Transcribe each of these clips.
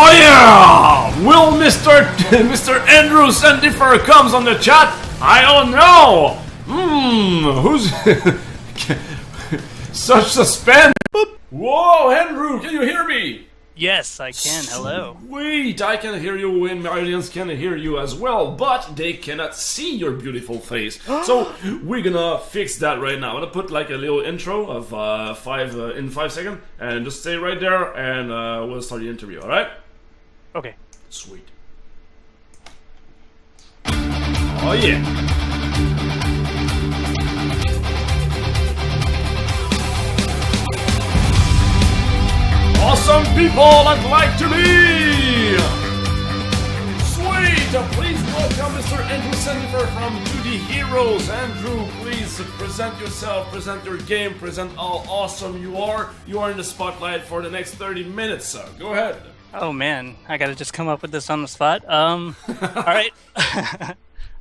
Oh yeah! Will Mr. Andrew Sandifer comes on the chat? I don't know! Who's... Such suspense! Whoa, Andrew, can you hear me? Yes, I can. Hello. Wait, I can hear you and my audience can hear you as well, but they cannot see your beautiful face. So we're gonna fix that right now. I'm gonna put like a little intro of 5 seconds, and just stay right there, and we'll start the interview. All right? Okay. Sweet. Oh yeah. Awesome people I'd like to be! Sweet! Please welcome Mr. Andrew Sandifer from 2DHeroes. Andrew, please present yourself, present your game, present how awesome you are. You are in the spotlight for the next 30 minutes, so go ahead. Oh man, I gotta just come up with this on the spot. Alright.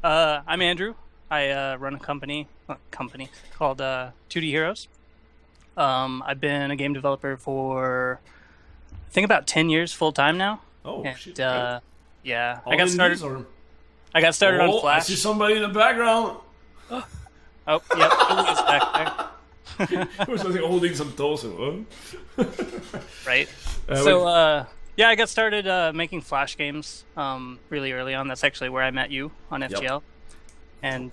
I'm Andrew. I run a company called 2DHeroes. I've been a game developer for I think about 10 years full time now. Oh, and, shit. Yeah, All I got started. I got started on Flash. I see somebody in the background. Oh, yep, Julio's back there. It was like holding some toast. Right. Yeah, I got started making Flash games really early on. That's actually where I met you on FGL. Yep. And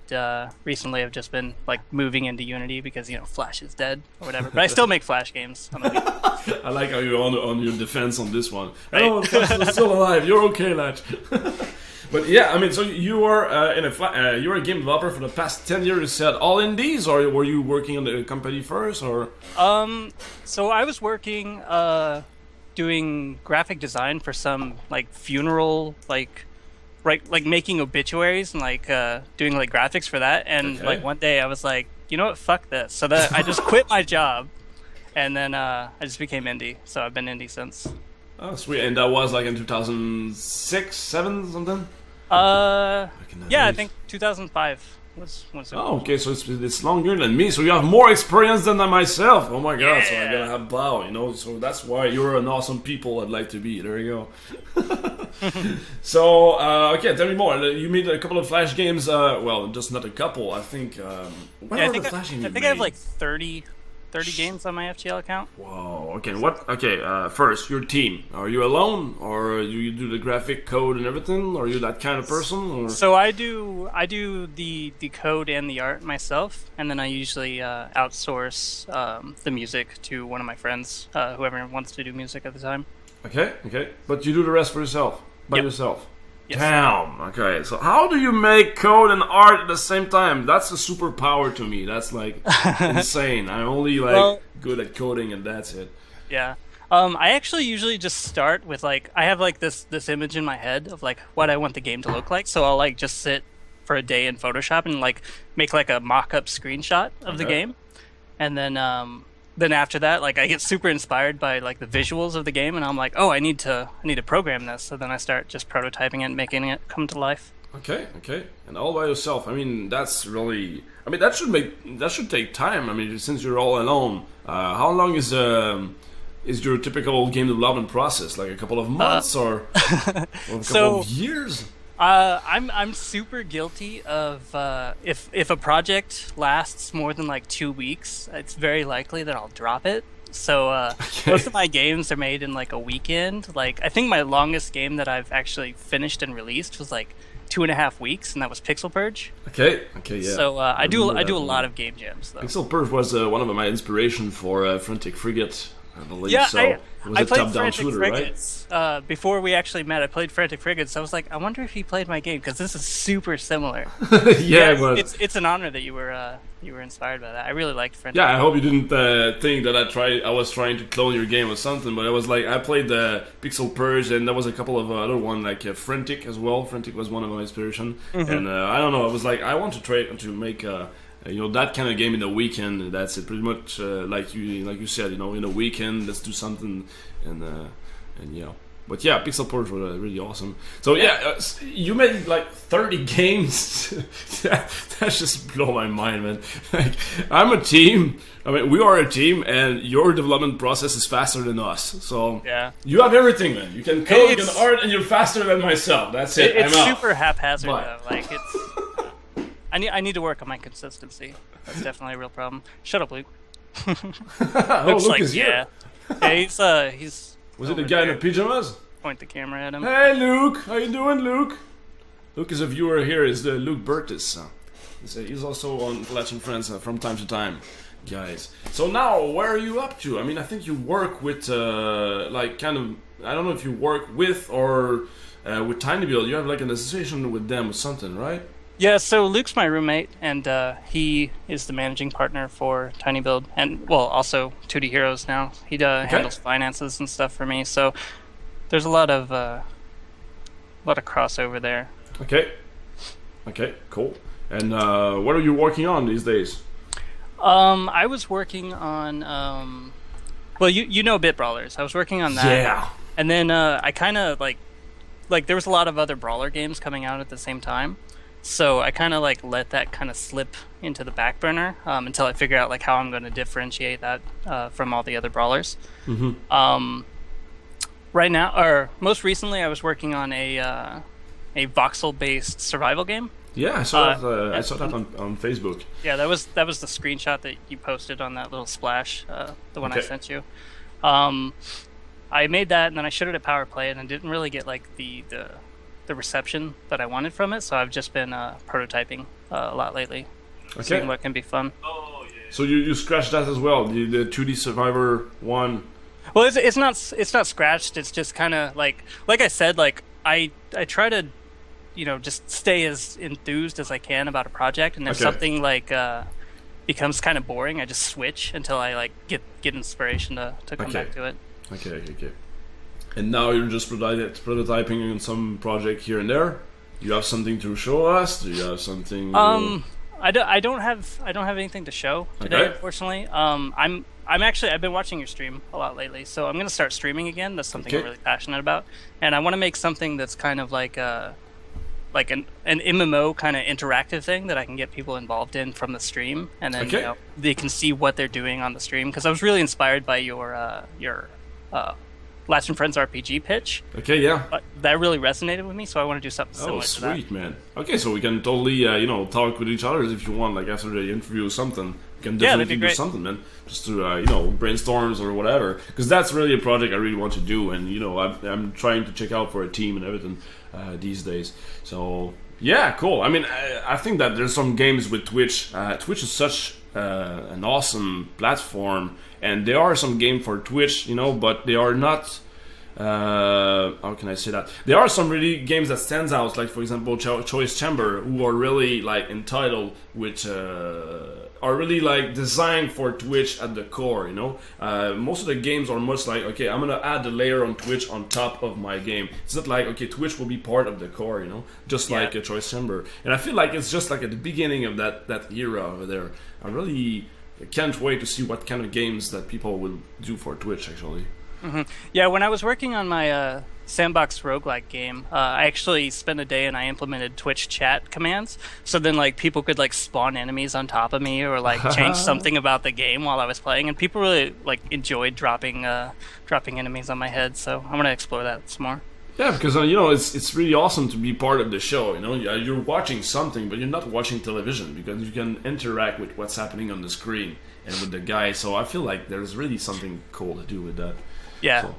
recently I've just been like moving into Unity because, you know, Flash is dead or whatever. But I still make Flash games. I like how you're on your defense on this one. Right. Oh, Flash is still alive. You're okay, Lach. But yeah, I mean, so you are you were a game developer for the past 10 years. You said all indies, or were you working on the company first, or? So I was working doing graphic design for some like funeral like making obituaries and like doing like graphics for that. And like one day I was like, you know what, fuck this. So that I just quit my job, and then I just became indie. So I've been indie since. Oh, sweet. And that was like in 2006, 7, something? Yeah, I think 2005 was Oh, okay, so it's longer than me, so you have more experience than myself. Oh my god, so I'm gonna have bow, you know, so that's why you're an awesome people I'd like to be. There you go. So, okay, tell me more. You made a couple of Flash games, well, just not a couple, I think. I think I have like 30 games on my FGL account. Wow. Okay. First, your team. Are you alone, or do you do the graphic code and everything? Or are you that kind of person? Or? So I do the code and the art myself, and then I usually outsource the music to one of my friends, whoever wants to do music at the time. Okay. But you do the rest for yourself, by yourself. Yes. Damn. Okay. So how do you make code and art at the same time? That's a superpower to me. That's like insane. I'm only like good at coding, and that's it. Yeah. I actually usually just start with like I have like this image in my head of like what I want the game to look like. So I'll like just sit for a day in Photoshop and like make like a mock-up screenshot of the game, and then after that, like I get super inspired by like the visuals of the game, and I'm like, oh, I need to program this. So then I start just prototyping it and making it come to life. Okay, and all by yourself. I mean, that's really. I mean, that should take time. I mean, since you're all alone, how long is your typical game development process? Like a couple of months or a couple of years? I'm super guilty of if a project lasts more than like 2 weeks, it's very likely that I'll drop it. So most of my games are made in like a weekend. Like I think my longest game that I've actually finished and released was like 2.5 weeks, and that was Pixel Purge. Okay, yeah. So I do a lot of game jams though. Pixel Purge was one of my inspiration for Frantic Frigate. I believe so. I played Frantic Frigates before we actually met. I played Frantic Frigates. I was like, I wonder if he played my game because this is super similar. Yeah, but it's an honor that you were inspired by that. I really liked Frantic. Yeah, I hope you didn't think that I was trying to clone your game or something. But I was like, I played the Pixel Purge, and there was a couple of other one like Frantic as well. Frantic was one of my inspiration, and I don't know. I was like, I want to try to make that kind of game in a weekend. That's it, pretty much. Like you said, in a weekend, let's do something, and But yeah, pixel ports were really awesome. So yeah, you made like 30 games. that just blow my mind, man. Like, I'm a team. I mean, we are a team, and your development process is faster than us. So yeah, you have everything, man. You can code, you can art, and you're faster than myself. That's it. It's I'm super out. haphazard But. though. Like it's. I need to work on my consistency. That's definitely a real problem. Shut up, Luke. Luke like is here. Yeah, he's. Was it the guy in the pajamas? Point the camera at him. Hey, Luke. How you doing, Luke? Luke is a viewer here. Is the Luke Burtis. He's also on Let's and Friends from time to time, guys. So now, where are you up to? I mean, I think you work with, like, kind of... I don't know if you work with or with Tiny Build. You have, like, an association with them or something, right? Yeah, so Luke's my roommate, and he is the managing partner for Tiny Build, and well, also 2DHeroes now. He handles finances and stuff for me, so there's a lot of crossover there. Okay, cool. And what are you working on these days? I was working on well, you know BitBrawlers. I was working on that. Yeah. And then I kind of like there was a lot of other brawler games coming out at the same time. So I kind of like let that kind of slip into the back burner until I figure out like how I'm going to differentiate that from all the other brawlers. Mm-hmm. Right now, or most recently, I was working on a voxel-based survival game. Yeah, I saw that. I saw that on Facebook. Yeah, that was the screenshot that you posted on that little splash, the one I sent you. I made that and then I showed it at Power Play and I didn't really get like the reception that I wanted from it, so I've just been prototyping a lot lately, seeing what can be fun. So you scratched that as well, the 2D Survivor one. Well, it's not scratched. It's just kind of like I said, like I try to, just stay as enthused as I can about a project, and if something like becomes kind of boring, I just switch until I like get inspiration to come back to it. Okay. And now you're just prototyping on some project here and there. You have something to show us? Do you have something? I don't have anything to show today, unfortunately. I've been watching your stream a lot lately, so I'm gonna start streaming again. That's something I'm really passionate about, and I want to make something that's kind of like an MMO kind of interactive thing that I can get people involved in from the stream, and then they can see what they're doing on the stream. Because I was really inspired by your LachhhAndFriends RPG pitch. Okay, yeah. That really resonated with me, so I want to do something similar to that. Oh, sweet, man. Okay, so we can totally, talk with each other if you want, like after the interview or something. We can definitely do something, man. Just to, brainstorms or whatever. Because that's really a project I really want to do, and, I'm trying to check out for a team and everything these days. So, yeah, cool. I mean, I think that there's some games with Twitch. Twitch is such an awesome platform, and there are some games for Twitch, but they are not. How can I say that? There are some really games that stands out, like for example, Choice Chamber, who are really like entitled, which are really like designed for Twitch at the core. Most of the games are much like, okay, I'm gonna add the layer on Twitch on top of my game. It's not like, okay, Twitch will be part of the core, just like a Choice Chamber. And I feel like it's just like at the beginning of that era over there. I really can't wait to see what kind of games that people will do for Twitch, actually. Mm-hmm. Yeah, when I was working on my sandbox roguelike game, I actually spent a day and I implemented Twitch chat commands. So then, like, people could like spawn enemies on top of me or like change something about the game while I was playing, and people really like enjoyed dropping enemies on my head. So I'm gonna explore that some more. Yeah, because it's really awesome to be part of the show. You're watching something, but you're not watching television because you can interact with what's happening on the screen and with the guy. So I feel like there's really something cool to do with that. Yeah.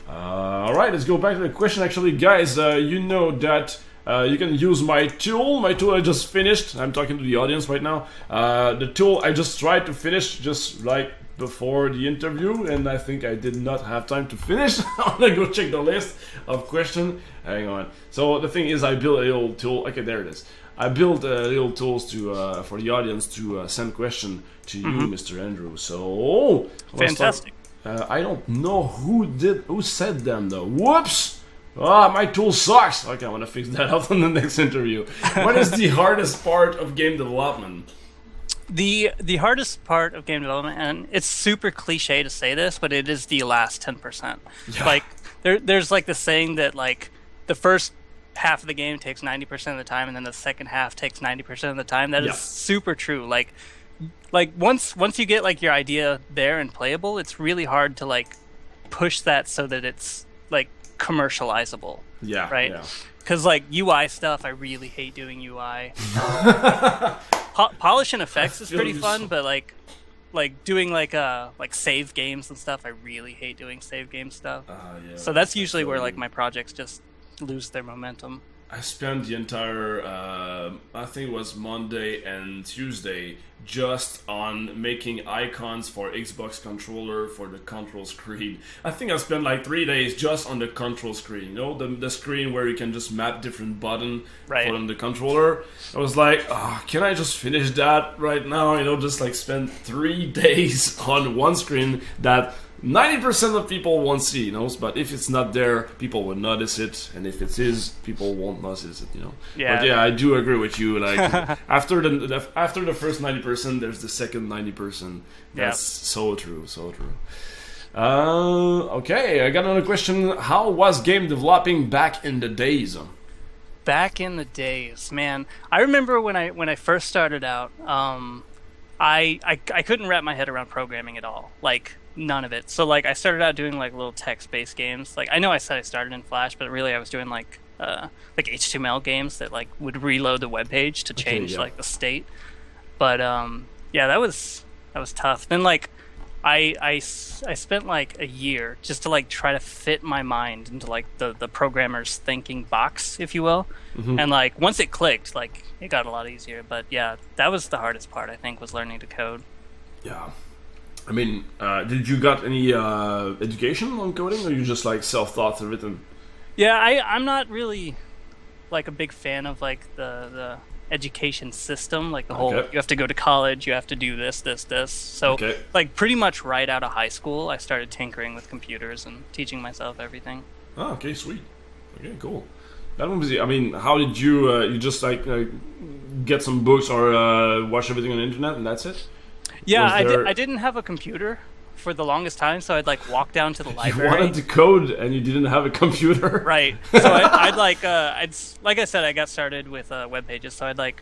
All right, let's go back to the question. Actually, guys, you know that you can use my tool. My tool I just finished. I'm talking to the audience right now. The tool I just tried to finish just like before the interview, and I think I did not have time to finish. I'm gonna go check the list of questions. Hang on. So the thing is, I built a little tool. Okay, there it is. I built little tools to for the audience to send question to you, Mr. Andrew. So fantastic. I don't know who said them though. Whoops! My tool sucks. Okay, I want to fix that up on the next interview. What is the hardest part of game development? The hardest part of game development, and it's super cliche to say this, but it is the last 10%. Yeah. Like there's like the saying that like the first half of the game takes 90% of the time, and then the second half takes 90% of the time. That is super true. Like once you get like your idea there and playable, it's really hard to like push that so that it's like commercializable. Yeah. Right. Yeah. Because like UI stuff, I really hate doing UI. Polish and effects is pretty fun, but like doing like save games and stuff, I really hate doing save game stuff. Yeah, so that's usually where like my projects just lose their momentum. I spent the entire, I think it was Monday and Tuesday, just on making icons for Xbox controller for the control screen. I think I spent like 3 days just on the control screen. You know, the screen where you can just map different buttons on the controller. I was like, can I just finish that right now? You know, just like spend 3 days on one screen that 90% of people won't see, you know, but if it's not there, people will notice it, and if it is, people won't notice it, you know. Yeah. But yeah, I do agree with you. Like after the first 90%, there's the second 90%. That's so true, so true. Okay, I got another question. How was game developing back in the days? Back in the days, man. I remember when I first started out, I couldn't wrap my head around programming at all. Like none of it. So like I started out doing like little text-based games. Like I know I said I started in Flash, but really I was doing like HTML games that like would reload the web page to change like the state. But yeah, that was tough. Then like I spent like a year just to like try to fit my mind into like the programmer's thinking box, if you will. Mm-hmm. And like once it clicked, like it got a lot easier. But yeah, that was the hardest part, I think, was learning to code. Yeah. I mean, did you got any education on coding, or you just like self-taught everything? Yeah, I'm not really like a big fan of like the education system, like the whole you have to go to college, you have to do this. So like pretty much right out of high school, I started tinkering with computers and teaching myself everything. Oh, okay, sweet. Okay, cool. That one was. I mean, how did you you just like get some books or watch everything on the internet and that's it? Yeah, I didn't have a computer for the longest time, so I'd like walk down to the library. You wanted to code and you didn't have a computer, right? So I'd like I said, I got started with web pages, so I'd like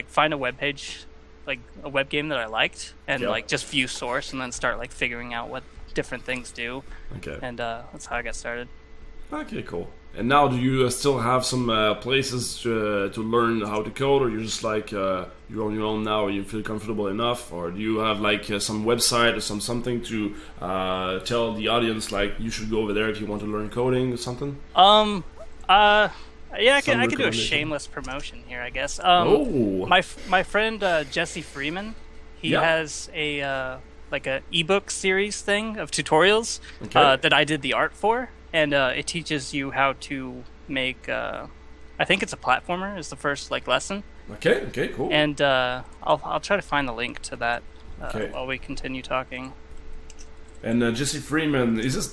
find a web page, like a web game that I liked, and like just view source, and then start like figuring out what different things do. Okay. And that's how I got started. Okay, cool. And now, do you still have some places to learn how to code, or you're just like you're on your own now, and you feel comfortable enough, or do you have like some website or something to tell the audience like you should go over there if you want to learn coding or something? Yeah, I could do a shameless promotion here, I guess. My friend Jesse Freeman, he has a like a ebook series thing of tutorials that I did the art for. And it teaches you how to make, I think it's a platformer is the first like lesson. Okay, cool. And I'll try to find the link to that while we continue talking. And Jesse Freeman, is this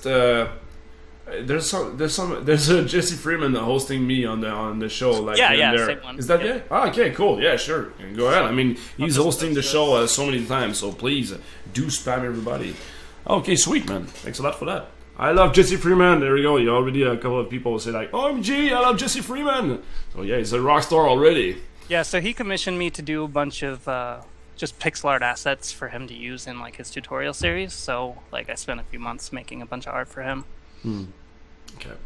there's a Jesse Freeman hosting me on the show, like there. Same one. Is that it? Oh, okay, cool. Yeah, sure. Go ahead. I mean, he's hosting the show so many times, so please do spam everybody. Okay, sweet, man. Thanks a lot for that. I love Jesse Freeman. There we go. You already a couple of people say like, "OMG, I love Jesse Freeman." So yeah, he's a rock star already. Yeah. So he commissioned me to do a bunch of just pixel art assets for him to use in like his tutorial series. So like I spent a few months making a bunch of art for him. Okay.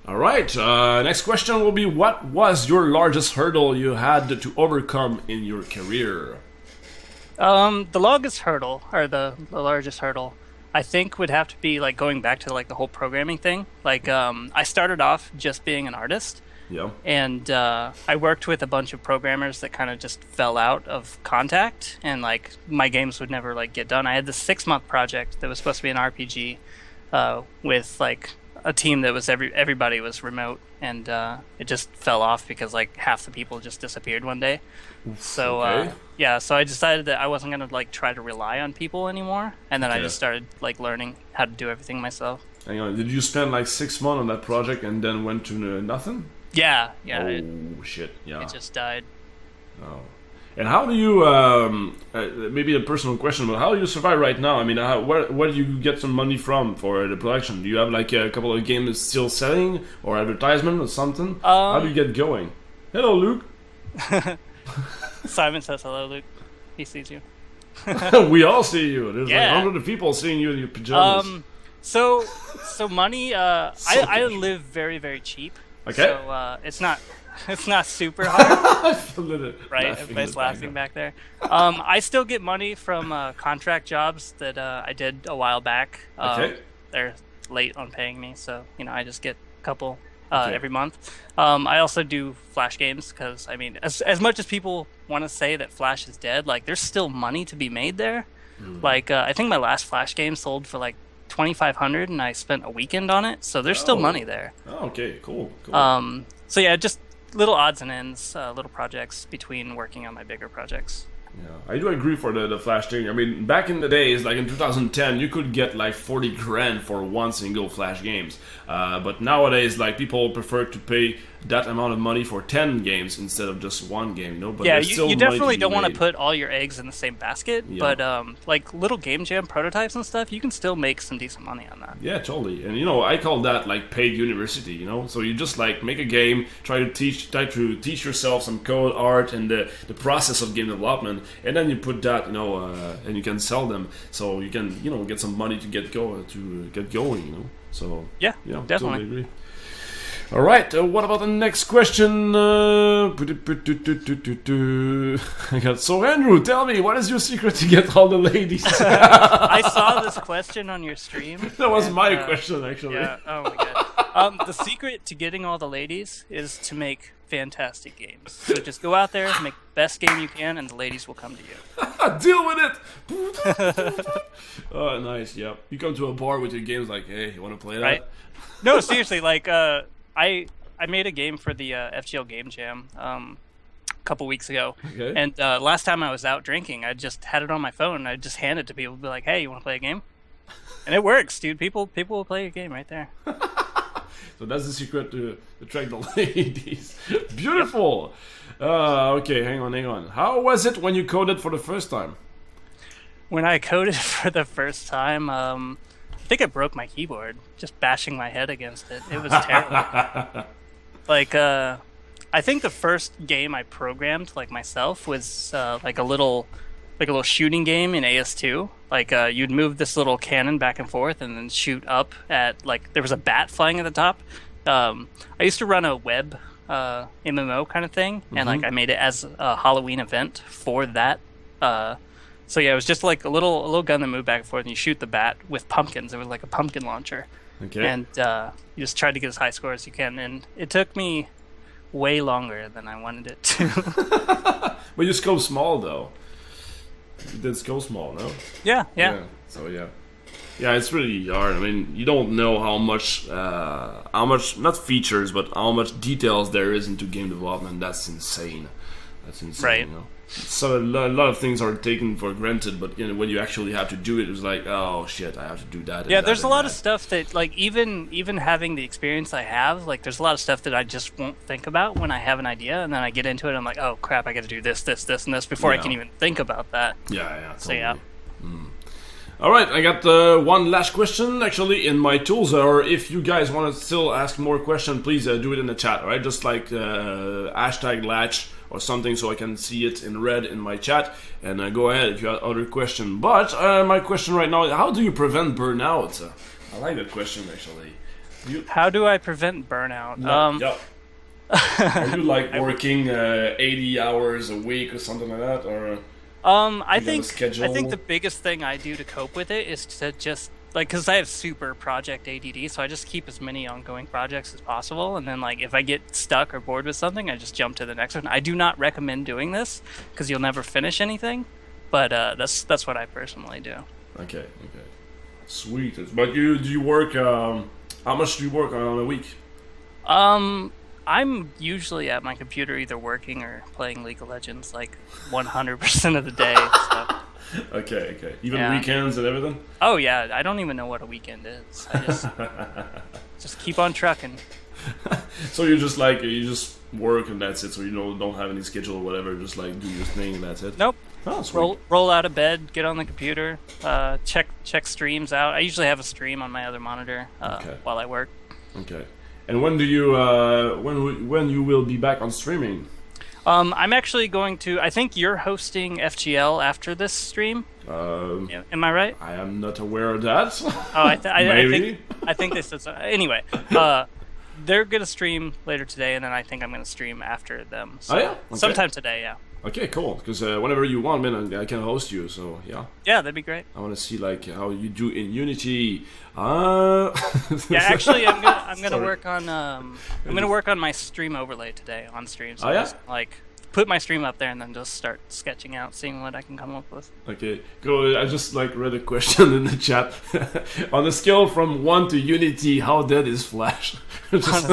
All right. Next question will be: what was your largest hurdle you had to overcome in your career? The largest hurdle, I think would have to be like going back to like the whole programming thing. Like I started off just being an artist. Yeah. And I worked with a bunch of programmers that kind of just fell out of contact, and like my games would never like get done. I had this 6-month project that was supposed to be an RPG with like a team that was everybody was remote, and it just fell off because like half the people just disappeared one day. So so I decided that I wasn't gonna like try to rely on people anymore, and then I just started like learning how to do everything myself. Hang on, did you spend like 6 months on that project and then went to nothing? Yeah. Oh shit! Yeah. It just died. Oh. And how do you, maybe a personal question, but how do you survive right now? I mean, where do you get some money from for the production? Do you have like a couple of games still selling or advertisement or something? How do you get going? Hello, Luke. Simon says hello, Luke. He sees you. We all see you. There's like hundreds of people seeing you in your pajamas. So money. I live very, very cheap. Okay. So it's not super hard. Right. Everybody's laughing back there. I still get money from contract jobs that I did a while back. Okay. They're late on paying me, so I just get a couple every month. I also do Flash games because I mean, as much as people want to say that Flash is dead, like there's still money to be made there. Like I think my last Flash game sold for like $2,500, and I spent a weekend on it, so there's still money there. Oh, okay, cool. So yeah, just little odds and ends, little projects between working on my bigger projects. Yeah, I do agree for the Flash thing. I mean, back in the days, like in 2010, you could get like 40 grand for one single Flash games. But nowadays, like people prefer to pay that amount of money for 10 games instead of just one game. But yeah, you definitely don't want to put all your eggs in the same basket. Yeah. But like little game jam prototypes and stuff, you can still make some decent money on that. Yeah, totally. And I call that like paid university. So you just like make a game, try to teach yourself some code, art, and the process of game development. And then you put that, and you can sell them, so you can, get some money to get going. So yeah, definitely totally agree. All right, what about the next question? So Andrew, tell me, what is your secret to get all the ladies? I saw this question on your stream. That was my question, actually. Yeah. Oh my god. The secret to getting all the ladies is to make fantastic games. So just go out there, make the best game you can, and the ladies will come to you. Deal with it. Oh, nice. Yeah. You come to a bar with your games, like, hey, you want to play that? Right. No, seriously. Like, I made a game for the FGL Game Jam a couple weeks ago, and last time I was out drinking, I just had it on my phone. And I just hand it to people, be like, hey, you want to play a game? And it works, dude. People will play a game right there. So that's the secret to attract the ladies. Beautiful. Okay, hang on. How was it when you coded for the first time? When I coded for the first time, I think I broke my keyboard just bashing my head against it. It was terrible. Like, I think the first game I programmed like myself was like a little shooting game in AS2. Like you'd move this little cannon back and forth and then shoot up at, like, there was a bat flying at the top. I used to run a web MMO kind of thing, and like I made it as a Halloween event for that. So yeah, it was just like a little gun that moved back and forth, and you shoot the bat with pumpkins. It was like a pumpkin launcher. Okay. And you just tried to get as high score as you can, and it took me way longer than I wanted it to. But you scope small though. You did scope small, no? Yeah. So yeah, it's really hard. I mean, you don't know how much not features, but how much details there is into game development. That's insane. Right. So a lot of things are taken for granted, but when you actually have to do it, it's like, oh shit, I have to do that. Yeah, there's a lot of stuff that, like, even having the experience I have, like, there's a lot of stuff that I just won't think about when I have an idea, and then I get into it, and I'm like, oh crap, I got to do this, and this before I can even think about that. Yeah, totally. So yeah. All right, I got one last question actually in my tools, or if you guys want to still ask more questions, please do it in the chat. All right, just like hashtag Latch or something, so I can see it in red in my chat, and go ahead if you have other question. But my question right now: how do you prevent burnout? I like that question actually. How do I prevent burnout? Yeah. Are you like working 80 hours a week or something like that, or? I think the biggest thing I do to cope with it is to just, like, because I have super project ADD, so I just keep as many ongoing projects as possible, and then, like, if I get stuck or bored with something, I just jump to the next one. I do not recommend doing this because you'll never finish anything, but that's what I personally do. Okay, sweet. But do you work? How much do you work on a week? I'm usually at my computer either working or playing League of Legends, like 100% of the day. So. Okay. Even weekends and everything? Oh yeah, I don't even know what a weekend is. I just keep on trucking. So you just work and that's it. So you don't have any schedule or whatever. Just like do your thing and that's it. Nope. Oh, sweet. Roll out of bed, get on the computer, check streams out. I usually have a stream on my other monitor while I work. Okay. And when do you when you will be back on streaming? I'm actually going to. I think you're hosting FGL after this stream. Am I right? I am not aware of that. Oh, Maybe. I think they said so. Anyway, they're gonna stream later today, and then I think I'm gonna stream after them. So Okay. sometime today, yeah. Okay, cool. Because whenever you want, man, I can host you. So yeah. Yeah, that'd be great. I want to see like how you do in Unity. Yeah, actually, I'm gonna work on my stream overlay today on stream. So just, like put my stream up there and then just start sketching out, seeing what I can come up with. Okay, cool. I just like read a question in the chat. On a scale from 1 to Unity, how dead is Flash? Laughing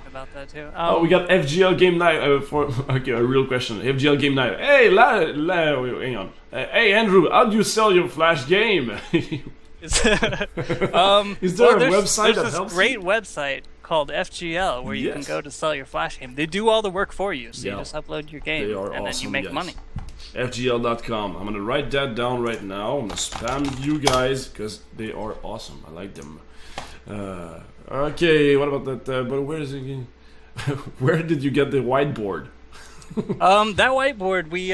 about that too. We got FGL Game Night a real question. FGL Game Night. Hey, hang on. Hey, Andrew, how do you sell your Flash game? Is there a website that helps? There's this great website called FGL where you can go to sell your Flash game. They do all the work for you, so you just upload your game and then you make money. FGL.com. I'm gonna write that down right now. I'm gonna spam you guys because they are awesome. I like them. Okay, what about that? But where is it? Where did you get the whiteboard? That whiteboard, we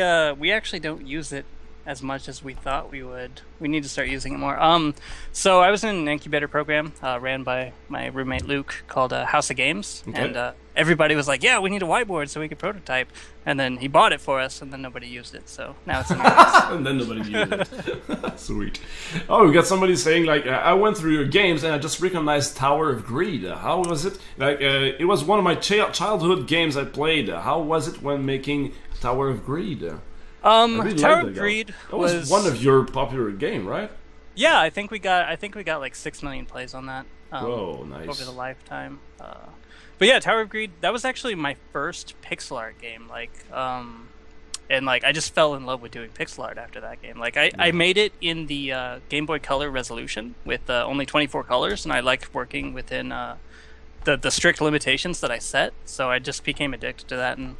actually don't use it as much as we thought we would. We need to start using it more. So I was in an incubator program ran by my roommate Luke called House of Games, and everybody was like, "Yeah, we need a whiteboard so we could prototype." And then he bought it for us, and then nobody used it. So now it's in our and then nobody used it. Sweet. Oh, we got somebody saying like, "I went through your games and I just recognized Tower of Greed. How was it? Like, it was one of my childhood games I played. How was it when making Tower of Greed?" Tower of Greed was one of your popular game, right? Yeah, I think we got like 6 million plays on that. Whoa, nice. Over the lifetime. But yeah, Tower of Greed, that was actually my first pixel art game. Like, and like I just fell in love with doing pixel art after that game. Like I made it in the Game Boy Color resolution with only 24 colors, and I liked working within the strict limitations that I set. So I just became addicted to that, and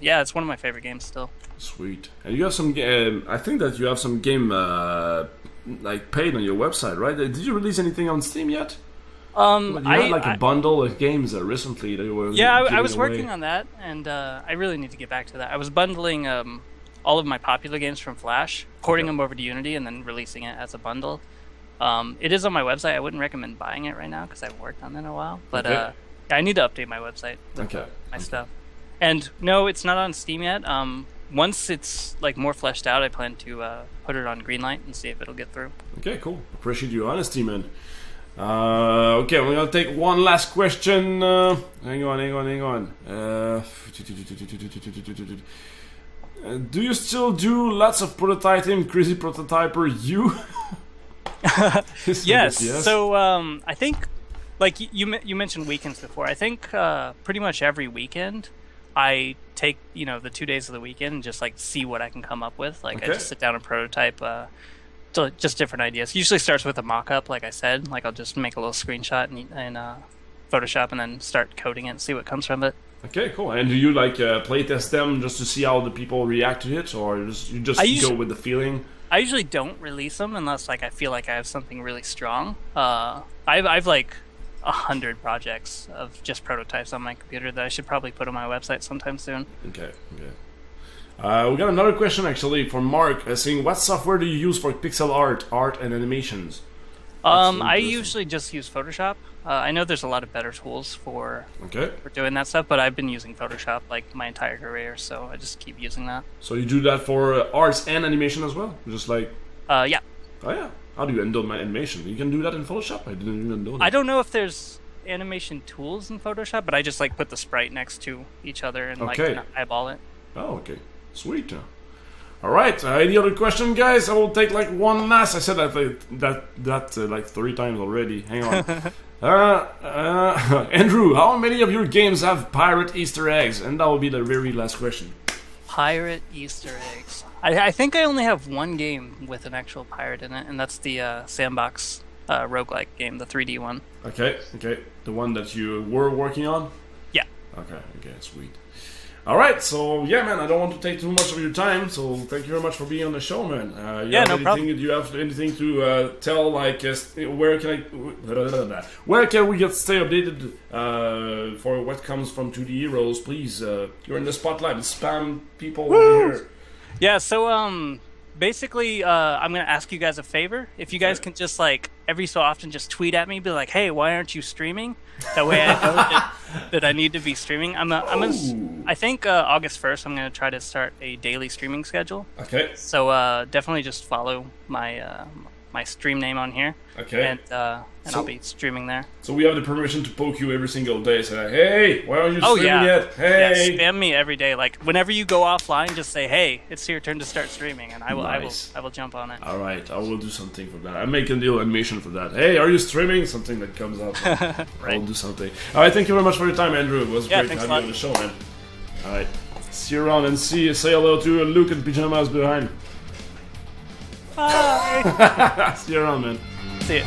yeah, it's one of my favorite games still. Sweet. And you have some. I think that you have some game like paid on your website, right? Did you release anything on Steam yet? You had like a bundle of games recently that you were. Yeah, I was working on that, and I really need to get back to that. I was bundling all of my popular games from Flash, porting them over to Unity, and then releasing it as a bundle. It is on my website. I wouldn't recommend buying it right now because I haven't worked on it in a while. But I need to update my website with my stuff. And no, it's not on Steam yet. Once it's like more fleshed out, I plan to put it on Greenlight and see if it'll get through. Okay, cool. Appreciate your honesty, man. Okay, we're gonna take one last question. Hang on. Do you still do lots of prototyping, crazy prototyper? You? Yes. So I think, like you mentioned weekends before. I think pretty much every weekend I take the 2 days of the weekend and just like see what I can come up with. Like I just sit down and prototype just different ideas. Usually starts with a mock-up, like I said. Like I'll just make a little screenshot in Photoshop and then start coding it and see what comes from it. Okay, cool. And do you like play test them just to see how the people react to it, or you just go with the feeling? I usually don't release them unless like I feel like I have something really strong. I've like 100 projects of just prototypes on my computer that I should probably put on my website sometime soon. Okay. We got another question actually from Mark saying, what software do you use for pixel art and animations? I usually just use Photoshop. I know there's a lot of better tools for doing that stuff, but I've been using Photoshop like my entire career, so I just keep using that. So you do that for arts and animation as well? Just like... yeah. Oh yeah. How do you handle my animation? You can do that in Photoshop? I didn't even know that. I don't know if there's animation tools in Photoshop, but I just like put the sprite next to each other and like eyeball it. Oh, okay. Sweet. Alright, any other question, guys? I will take like one last. I said that like 3 times already. Hang on. Andrew, how many of your games have pirate Easter eggs? And that will be the very last question. Pirate Easter eggs. I think I only have one game with an actual pirate in it, and that's the Sandbox roguelike game, the 3D one. Okay, the one that you were working on. Yeah. Okay, sweet. All right, so yeah, man, I don't want to take too much of your time, so thank you very much for being on the show, man. No problem. Do you have anything to tell, like, where can we get stay updated for what comes from 2DHeroes? Please, you're in the spotlight. Spam people over here. Yeah, so basically, I'm gonna ask you guys a favor. If you guys can just like every so often just tweet at me, be like, "Hey, why aren't you streaming?" That way I know that I need to be streaming. I think August 1st, I'm gonna try to start a daily streaming schedule. Okay. So definitely just follow my my stream name on here. Okay. And I'll be streaming there. So we have the permission to poke you every single day. Say, hey, why aren't you streaming yet? Hey. Yeah, spam me every day. Like whenever you go offline, just say, "Hey, it's your turn to start streaming," and I will jump on it. All right, I will do something for that. I'm making the animation for that. Hey, are you streaming? Something that comes up. Right. I'll do something. All right, thank you very much for your time, Andrew. It was great to have you on the show, man. All right, see you around and say hello to Luke in pajamas behind. Bye. See you around, man. See ya.